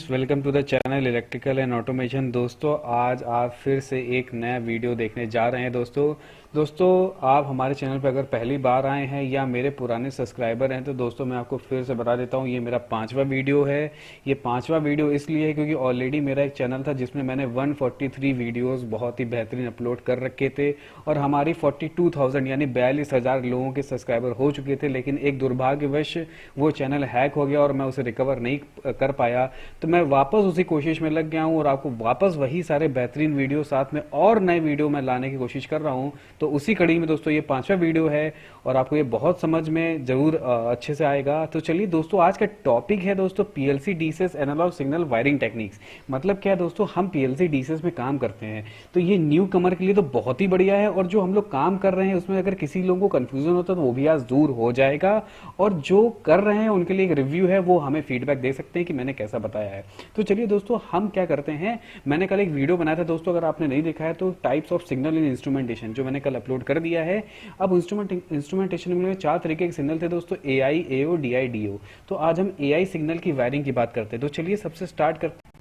Friends, welcome to the channel electrical and automation. दोस्तों, आज आप फिर से एक नया वीडियो देखने जा रहे हैं। दोस्तों आप हमारे चैनल पर अगर पहली बार आए हैं या मेरे पुराने सब्सक्राइबर हैं तो दोस्तों मैं आपको फिर से बता देता हूं, ये मेरा 5वां वीडियो है। ये 5वां वीडियो इसलिए है क्योंकि ऑलरेडी मेरा एक चैनल था जिसमें मैंने 143 वीडियोस बहुत ही बेहतरीन अपलोड कर रखे थे और हमारी 42,000 यानी 42,000 लोगों के सब्सक्राइबर हो चुके थे। लेकिन एक दुर्भाग्यवश वो चैनल हैक हो गया और मैं उसे रिकवर नहीं कर पाया, तो मैं वापस उसी कोशिश में लग गया हूं और आपको वापस वही सारे बेहतरीन वीडियो साथ में और नए वीडियो में लाने की कोशिश कर रहा हूं। तो उसी कड़ी में दोस्तों ये 5वां वीडियो है और आपको ये बहुत समझ में जरूर अच्छे से आएगा। तो चलिए दोस्तों, आज का टॉपिक है दोस्तों PLC DCS analogue signal wiring techniques. मतलब क्या है दोस्तों, हम पीएलसी डीसीएस में काम करते हैं तो ये न्यू कमर के लिए तो बहुत ही बढ़िया है, और जो हम लोग काम कर रहे हैं उसमें अगर किसी लोगों को कंफ्यूजन होता है तो वो भी आज दूर हो जाएगा, और जो कर रहे हैं उनके लिए एक रिव्यू है, वो हमें फीडबैक दे सकते हैं कि मैंने कैसा बताया है। तो चलिए दोस्तों, हम क्या करते हैं, मैंने कल एक वीडियो बनाया था दोस्तों, अगर आपने नहीं देखा है तो types of signal in instrumentation, जो मैंने कल अपलोड कर दिया है। अब इंस्ट्रूमेंटेशन में 4 तरीके के सिग्नल थे दोस्तों, एआई, एओ, डीआई, डीओ। तो आज हम एआई सिग्नल की वायरिंग की बात करते हैं। तो चलिए सबसे स्टार्ट करते हैं।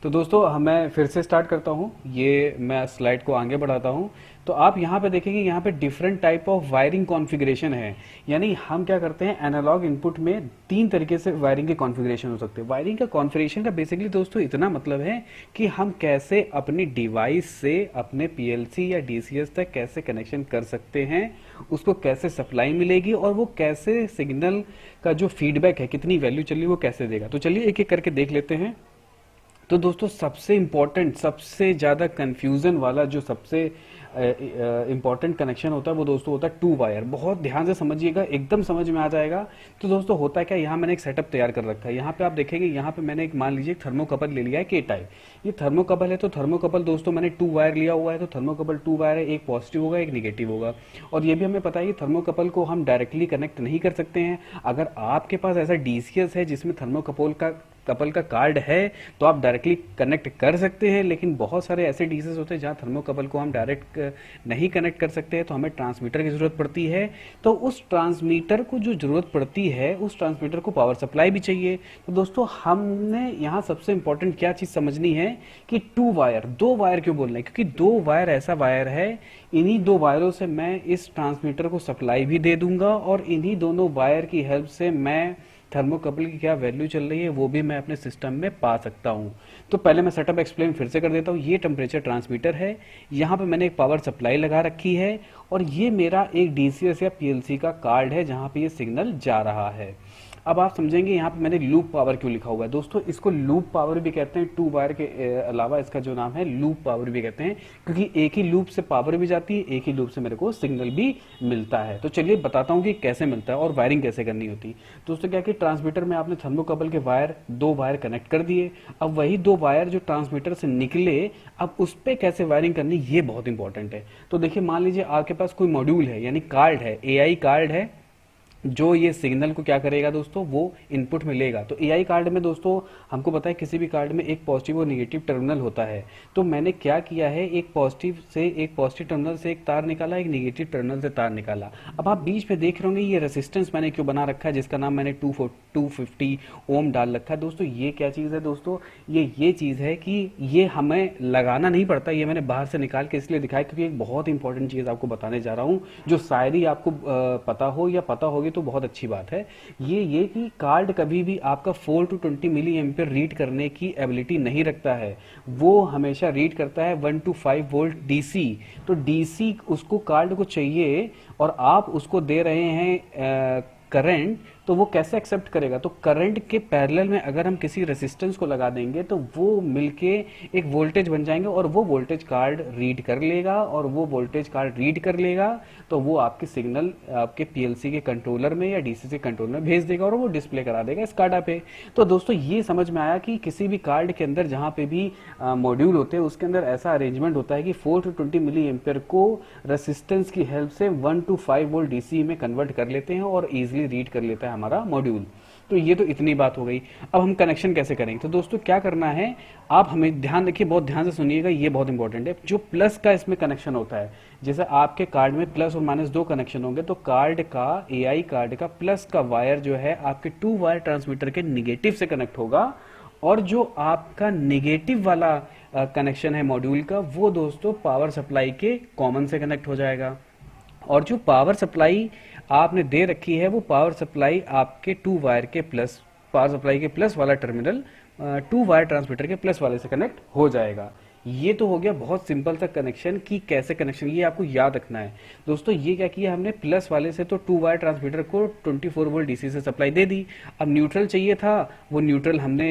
तो दोस्तों मैं फिर से स्टार्ट करता हूँ, ये मैं स्लाइड को आगे बढ़ाता हूँ। तो आप यहाँ पे देखेंगे, यहाँ पे different type of wiring configuration है। यानी हम क्या करते हैं, एनालॉग इनपुट में 3 तरीके से वायरिंग के कॉन्फ़िगरेशन हो सकते हैं। वायरिंग का कॉन्फ़िगरेशन का बेसिकली दोस्तों इतना मतलब है कि हम कैसे अपनी डिवाइस से अपने पीएलसी या डीसीएस तक कैसे कनेक्शन कर सकते हैं, उसको कैसे सप्लाई मिलेगी और वो कैसे सिग्नल का जो फीडबैक है, कितनी वैल्यू चल रही है, वो कैसे देगा। तो चलिए एक एक करके देख लेते हैं। तो दोस्तों सबसे इंपॉर्टेंट, सबसे ज़्यादा कंफ्यूजन वाला जो सबसे इंपॉर्टेंट कनेक्शन होता है वो दोस्तों होता है 2 वायर। बहुत ध्यान से समझिएगा, एकदम समझ में आ जाएगा। तो दोस्तों होता है क्या, यहाँ मैंने एक सेटअप तैयार कर रखा है। यहाँ पे आप देखेंगे, यहाँ पे मैंने एक मान लीजिए थर्मोकपल ले लिया है के टाइप। ये थर्मोकपल है, तो थर्मोकपल दोस्तों मैंने 2 वायर लिया हुआ है। तो थर्मोकपल 2 वायर है, एक पॉजिटिव होगा एक निगेटिव होगा। और ये भी हमें पता है कि थर्मोकपल को हम डायरेक्टली कनेक्ट नहीं कर सकते हैं। अगर आपके पास ऐसा डीसीएस है जिसमें कपल का कार्ड है तो आप डायरेक्टली कनेक्ट कर सकते हैं, लेकिन बहुत सारे ऐसे डीसीएस होते हैं जहां थर्मोकपल को हम डायरेक्ट नहीं कनेक्ट कर सकते हैं, तो हमें ट्रांसमीटर की जरूरत पड़ती है। तो उस ट्रांसमीटर को जो जरूरत पड़ती है, उस ट्रांसमीटर को पावर सप्लाई भी चाहिए। तो दोस्तों हमने यहाँ सबसे इंपॉर्टेंट क्या चीज समझनी है कि 2 वायर, 2 वायर क्यों बोल रहे हैं, क्योंकि 2 वायर ऐसा वायर है, इन्हीं 2 वायरों से मैं इस ट्रांसमीटर को सप्लाई भी दे दूंगा और इन्हीं दोनों वायर की हेल्प से मैं थर्मोकपल की क्या वैल्यू चल रही है वो भी मैं अपने सिस्टम में पा सकता हूं। तो पहले मैं सेटअप एक्सप्लेन फिर से कर देता हूं। ये टेम्परेचर ट्रांसमीटर है, यहाँ पे मैंने एक पावर सप्लाई लगा रखी है और ये मेरा एक डीसीएस या पीएलसी का कार्ड है जहां पे ये सिग्नल जा रहा है। अब आप समझेंगे यहाँ पे मैंने लूप पावर क्यों लिखा हुआ है। दोस्तों इसको लूप पावर भी कहते हैं, 2 वायर के अलावा इसका जो नाम है लूप पावर भी कहते हैं, क्योंकि एक ही लूप से पावर भी जाती है, एक ही लूप से मेरे को सिग्नल भी मिलता है। तो चलिए बताता हूँ कि कैसे मिलता है और वायरिंग कैसे करनी होती है। दोस्तों क्या कि ट्रांसमीटर में आपने थर्मोकपल के वायर 2 वायर कनेक्ट कर दिए। अब वही 2 वायर जो ट्रांसमीटर से निकले, अब उस पर कैसे वायरिंग करनी, ये बहुत इंपॉर्टेंट है। तो देखिए मान लीजिए आपके पास कोई मॉड्यूल है, यानी कार्ड है, एआई कार्ड है, जो ये सिग्नल को क्या करेगा दोस्तों, वो इनपुट में लेगा। तो एआई कार्ड में दोस्तों हमको पता है किसी भी कार्ड में एक पॉजिटिव और निगेटिव टर्मिनल होता है। तो मैंने क्या किया है, एक पॉजिटिव टर्मिनल से एक तार निकाला, एक निगेटिव टर्मिनल से तार निकाला। अब आप बीच में देख रहे होंगे ये रेजिस्टेंस मैंने क्यों बना रखा है, जिसका नाम मैंने 250 ओम डाल रखा है। दोस्तों ये क्या चीज़ है दोस्तों, ये चीज़ है कि ये हमें लगाना नहीं पड़ता, ये मैंने बाहर से निकाल के इसलिए दिखाया क्योंकि एक बहुत इंपॉर्टेंट चीज़ आपको बताने जा रहा हूँ, जो शायद ही आपको पता हो या पता होगी तो बहुत अच्छी बात है। ये कि कार्ड कभी भी आपका 4 to 20 मिली एम्पियर रीड करने की एबिलिटी नहीं रखता है, वो हमेशा रीड करता है 1 to 5 वोल्ट डीसी। तो डीसी उसको कार्ड को चाहिए और आप उसको दे रहे हैं करंट, तो वो कैसे एक्सेप्ट करेगा। तो करंट के पैरेलल में अगर हम किसी रेजिस्टेंस को लगा देंगे तो वो मिलके एक वोल्टेज बन जाएंगे और वो वोल्टेज कार्ड रीड कर लेगा, और वो वोल्टेज कार्ड रीड कर लेगा तो वो आपके सिग्नल आपके पीएलसी के कंट्रोलर में या डीसी कंट्रोलर में भेज देगा और वो डिस्प्ले करा देगा इस कार्डा पे। तो दोस्तों ये समझ में आया कि किसी भी कार्ड के अंदर जहां पे भी मॉड्यूल होते हैं उसके अंदर ऐसा अरेंजमेंट होता है कि 4 to 20 मिली एम्पियर को रेसिस्टेंस की हेल्प से 1 to 5 वोल्ट डीसी में कन्वर्ट कर लेते हैं और इजिली रीड कर लेता है हमारा मॉड्यूल। तो ये तो इतनी बात हो गई। अब हम कनेक्शन कैसे करेंगे? तो दोस्तों क्या करना है, आप हमें ध्यान रखिए, बहुत ध्यान से सुनिएगा, ये बहुत इंपॉर्टेंट है। जो प्लस का इसमें कनेक्शन होता है, जैसे आपके कार्ड में प्लस और माइनस दो कनेक्शन होंगे, तो कार्ड का, एआई कार्ड का प्लस का वायर जो है आपके 2 वायर ट्रांसमीटर के निगेटिव से कनेक्ट होगा, और जो आपका नेगेटिव वाला कनेक्शन है मॉड्यूल का, वो दोस्तों पावर सप्लाई के कॉमन से कनेक्ट हो जाएगा। और जो पावर सप्लाई आपने दे रखी है, वो पावर सप्लाई आपके 2 वायर के प्लस, पावर सप्लाई के प्लस वाला टर्मिनल 2 वायर ट्रांसमीटर के प्लस वाले से कनेक्ट हो जाएगा। ये तो हो गया बहुत सिंपल सा कनेक्शन कि कैसे कनेक्शन, ये आपको याद रखना है दोस्तों। ये क्या किया हमने, प्लस वाले से तो 2 वायर ट्रांसमीटर को 24 वोल्ट डीसी से सप्लाई दे दी। अब न्यूट्रल चाहिए था, वो न्यूट्रल हमने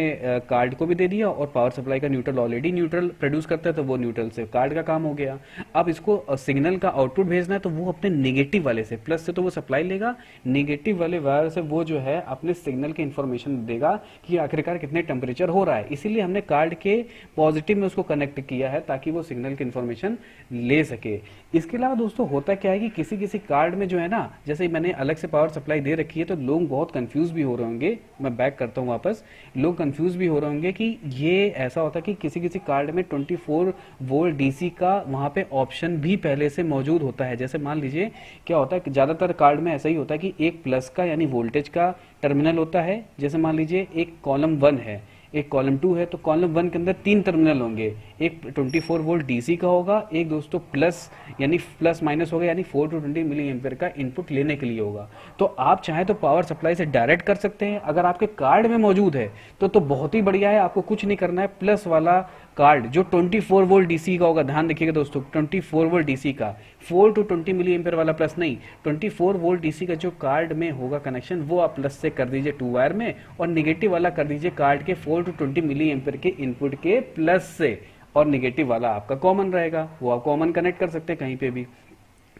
कार्ड को भी दे दिया, और पावर सप्लाई का न्यूट्रल ऑलरेडी न्यूट्रल प्रोड्यूस करता है, तो वो न्यूट्रल से कार्ड का काम हो गया। अब इसको सिग्नल का आउटपुट भेजना है, तो वो अपने नेगेटिव वाले से, प्लस से तो वो सप्लाई लेगा, नेगेटिव वाले वायर से वो जो है अपने सिग्नल की इंफॉर्मेशन देगा कि आखिरकार कितने टेम्परेचर हो रहा है। इसीलिए हमने कार्ड के पॉजिटिव में उसको कनेक्ट किया है, ताकि वो सिग्नल की इंफॉर्मेशन ले सके। इसके अलावा दोस्तों होता क्या है कि किसी किसी कार्ड में जो है ना, जैसे मैंने अलग से पावर सप्लाई दे रखी है, तो लोग बहुत कंफ्यूज भी हो रहे होंगे, मैं बैक करता हूं वापस, लोग कंफ्यूज भी हो रहे होंगे कि ये ऐसा होता है कि किसी किसी कार्ड में 24 वोल्ट डीसी का वहां पे ऑप्शन भी पहले से मौजूद होता है। जैसे मान लीजिए क्या होता है कि ज्यादातर कार्ड में ऐसा ही होता है कि एक प्लस का यानी वोल्टेज का टर्मिनल होता है। जैसे मान लीजिए एक कॉलम 1 है, एक कॉलम 2 है, तो कॉलम 1 के अंदर 3 टर्मिनल होंगे, एक 24 वोल्ट डीसी का होगा, एक दोस्तों प्लस यानी प्लस माइनस होगा, यानी 4 to 20 मिली एम्पियर का इनपुट लेने के लिए होगा। तो आप चाहें तो पावर सप्लाई से डायरेक्ट कर सकते हैं, अगर आपके कार्ड में मौजूद है तो बहुत ही बढ़िया है, आपको कुछ नहीं करना है। प्लस वाला कार्ड जो 24 वोल्ट डीसी का होगा, ध्यान रखिएगा दोस्तों, 24 वोल्ट डीसी का, 4 to 20 मिली एम्पियर वाला प्लस नहीं, 24 वोल्ट डीसी का जो कार्ड में होगा कनेक्शन, वो आप प्लस से कर दीजिए 2 वायर में, और निगेटिव वाला कर दीजिए कार्ड के 4 to 20 मिली एम्पियर के इनपुट के प्लस से, और निगेटिव वाला आपका कॉमन रहेगा, वो आप कॉमन कनेक्ट कर सकते हैं कहीं पे भी।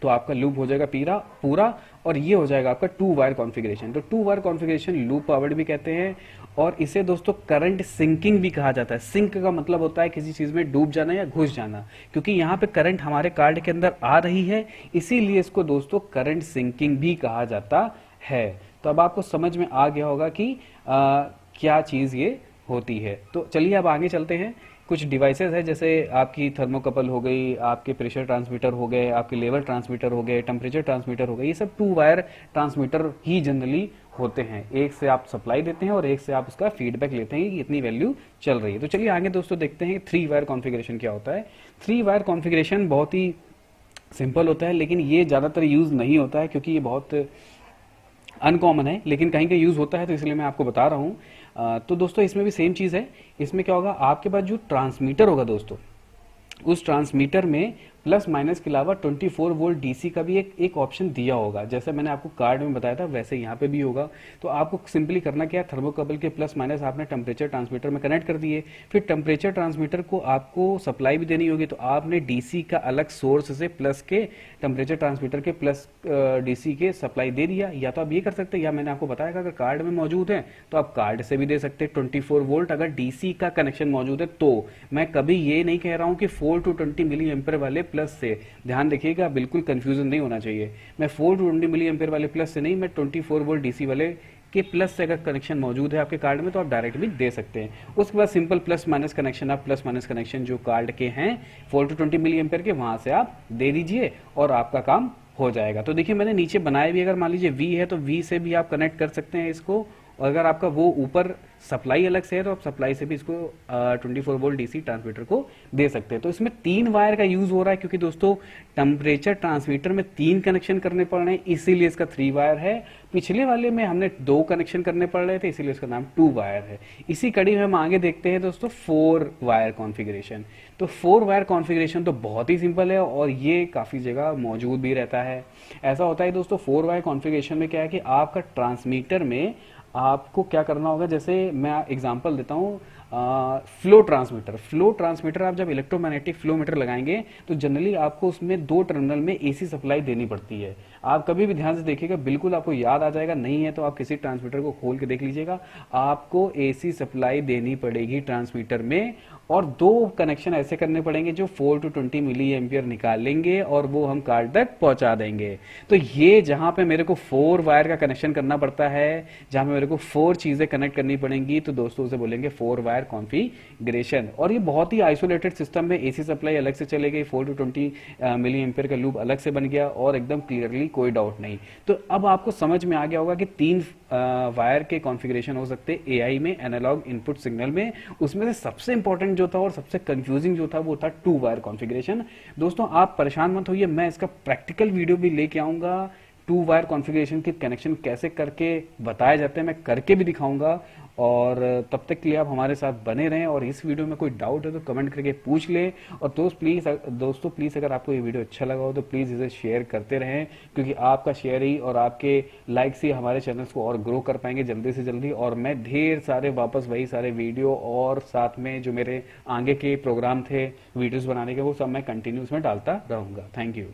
तो आपका लूप हो जाएगा पूरा, और ये हो जाएगा आपका 2 वायर कॉन्फ़िगरेशन। तो 2 वायर कॉन्फ़िगरेशन लूप पावर्ड भी कहते हैं, और इसे दोस्तों करंट सिंकिंग भी कहा जाता है। सिंक का मतलब होता है किसी चीज में डूब जाना या घुस जाना, क्योंकि यहाँ पे करंट हमारे कार्ड के अंदर आ रही है, इसीलिए इसको दोस्तों करंट सिंकिंग भी कहा जाता है। तो अब आपको समझ में आ गया होगा कि क्या चीज ये होती है। तो चलिए अब आगे चलते हैं। कुछ डिवाइसेस है, जैसे आपकी थर्मोकपल हो गई, आपके प्रेशर ट्रांसमीटर हो गए, आपके लेवल ट्रांसमीटर हो गए, टेम्परेचर ट्रांसमीटर हो गए, ये सब 2 वायर ट्रांसमीटर ही जनरली होते हैं। एक से आप सप्लाई देते हैं और एक से आप उसका फीडबैक लेते हैं कि इतनी वैल्यू चल रही है। तो चलिए आगे दोस्तों देखते हैं 3 वायर कॉन्फ़िगरेशन क्या होता है। 3 वायर कॉन्फ़िगरेशन बहुत ही सिंपल होता है, लेकिन ये ज़्यादातर यूज़ नहीं होता है क्योंकि ये बहुत अनकॉमन है, लेकिन कहीं कहीं यूज़ होता है, तो इसलिए मैं आपको बता रहा हूँ। तो दोस्तों इसमें भी सेम चीज़ है। इसमें क्या होगा, आपके पास जो ट्रांसमीटर होगा दोस्तों, उस ट्रांसमीटर में प्लस माइनस के अलावा 24 वोल्ट डीसी का भी एक ऑप्शन दिया होगा। जैसे मैंने आपको कार्ड में बताया था, वैसे यहाँ पे भी होगा। तो आपको सिंपली करना क्या है, थर्मोकपल के प्लस माइनस आपने टेम्परेचर ट्रांसमीटर में कनेक्ट कर दिए, फिर टेम्परेचर ट्रांसमीटर को आपको सप्लाई भी देनी होगी, तो आपने डीसी का अलग सोर्स से प्लस के टेम्परेचर ट्रांसमीटर के प्लस डीसी के सप्लाई दे दिया। या तो आप ये कर सकते हैं, या मैंने आपको बताया अगर कार्ड में मौजूद है तो आप कार्ड से भी दे सकते हैं 24 वोल्ट, अगर डीसी का कनेक्शन मौजूद है तो। मैं कभी ये नहीं कह रहा हूँ कि 4 to 20 मिली एम्पियर वाले प्लस से, ध्यान रखिएगा, बिल्कुल कंफ्यूजन नहीं होना चाहिए। मैं 4 to 20 मिली एम्पियर वाले प्लस से नहीं, मैं 24 वोल्ट डीसी वाले के प्लस से अगर कनेक्शन मौजूद है आपके कार्ड में तो आप डायरेक्ट भी दे सकते हैं। उसके बाद सिंपल प्लस माइनस कनेक्शन, आप प्लस माइनस कनेक्शन जो कार्ड के हैं 4 to 20 मिली एम्पियर के, वहां से आप दे दीजिए और आपका काम हो जाएगा। तो देखिए मैंने नीचे बनाया भी, अगर मान लीजिए वी है तो वी से भी आप कनेक्ट कर सकते हैं इसको, और अगर आपका वो ऊपर सप्लाई अलग से है तो आप सप्लाई से भी इसको 24 वोल्ट डीसी ट्रांसमीटर को दे सकते हैं। तो इसमें 3 वायर का यूज हो रहा है, क्योंकि दोस्तों टेम्परेचर ट्रांसमीटर में 3 कनेक्शन करने पड़ रहे हैं, इसीलिए इसका 3 वायर है। पिछले वाले में हमने 2 कनेक्शन करने पड़ रहे थे, इसीलिए इसका नाम 2 वायर है। इसी कड़ी में हम आगे देखते हैं दोस्तों 4 वायर कॉन्फ़िगरेशन। तो 4 वायर कॉन्फ़िगरेशन तो बहुत ही सिंपल है और ये काफी जगह मौजूद भी रहता है। ऐसा होता है दोस्तों 4 वायर कॉन्फ़िगरेशन में क्या है कि आपका ट्रांसमीटर में आपको क्या करना होगा, जैसे मैं एग्जांपल देता हूँ, फ्लो ट्रांसमीटर आप जब इलेक्ट्रोमैग्नेटिक फ्लो मीटर लगाएंगे तो जनरली आपको उसमें दो टर्मिनल में एसी सप्लाई देनी पड़ती है। आप कभी भी ध्यान से देखिएगा, बिल्कुल आपको याद आ जाएगा, नहीं है तो आप किसी ट्रांसमीटर को खोल के देख लीजिएगा, आपको एसी सप्लाई देनी पड़ेगी ट्रांसमीटर में। और दो कनेक्शन ऐसे करने पड़ेंगे जो 4 to 20 मिली एम्पियर निकालेंगे और वो हम कार्ड तक पहुंचा देंगे। तो ये जहां पे मेरे को 4 वायर का कनेक्शन करना पड़ता है, जहां पे मेरे को 4 चीजें कनेक्ट करनी पड़ेंगी, तो दोस्तों उसे बोलेंगे 4 वायर कॉन्फ़िगरेशन। और ये बहुत ही आइसोलेटेड सिस्टम है, एसी सप्लाई अलग से चले गई, 4 to 20 मिली एम्पियर का लूप अलग से बन गया और एकदम क्लियरली कोई डाउट नहीं। तो अब आपको समझ में आ गया होगा कि 3 वायर के कॉन्फ़िगरेशन हो सकते हैं एआई में, एनालॉग इनपुट सिग्नल में। उसमें से सबसे इंपॉर्टेंट जो था और सबसे कंफ्यूजिंग जो था वो था 2 वायर कॉन्फ़िगरेशन। दोस्तों आप परेशान मत होइए, मैं इसका प्रैक्टिकल वीडियो भी लेके आऊंगा। 2 वायर कॉन्फ़िगरेशन के कनेक्शन कैसे करके बताए जाते हैं मैं करके भी दिखाऊंगा। और तब तक के लिए आप हमारे साथ बने रहें, और इस वीडियो में कोई डाउट है तो कमेंट करके पूछ लें। और दोस्तों प्लीज़ अगर आपको ये वीडियो अच्छा लगा हो तो प्लीज़ इसे शेयर करते रहें, क्योंकि आपका शेयर ही और आपके लाइक से हमारे चैनल्स को और ग्रो कर पाएंगे जल्दी से जल्दी। और मैं ढेर सारे वापस वही सारे वीडियो और साथ में जो मेरे आगे के प्रोग्राम थे वीडियोज़ बनाने के, वो सब मैं कंटिन्यूस में डालता रहूँगा। Thank you.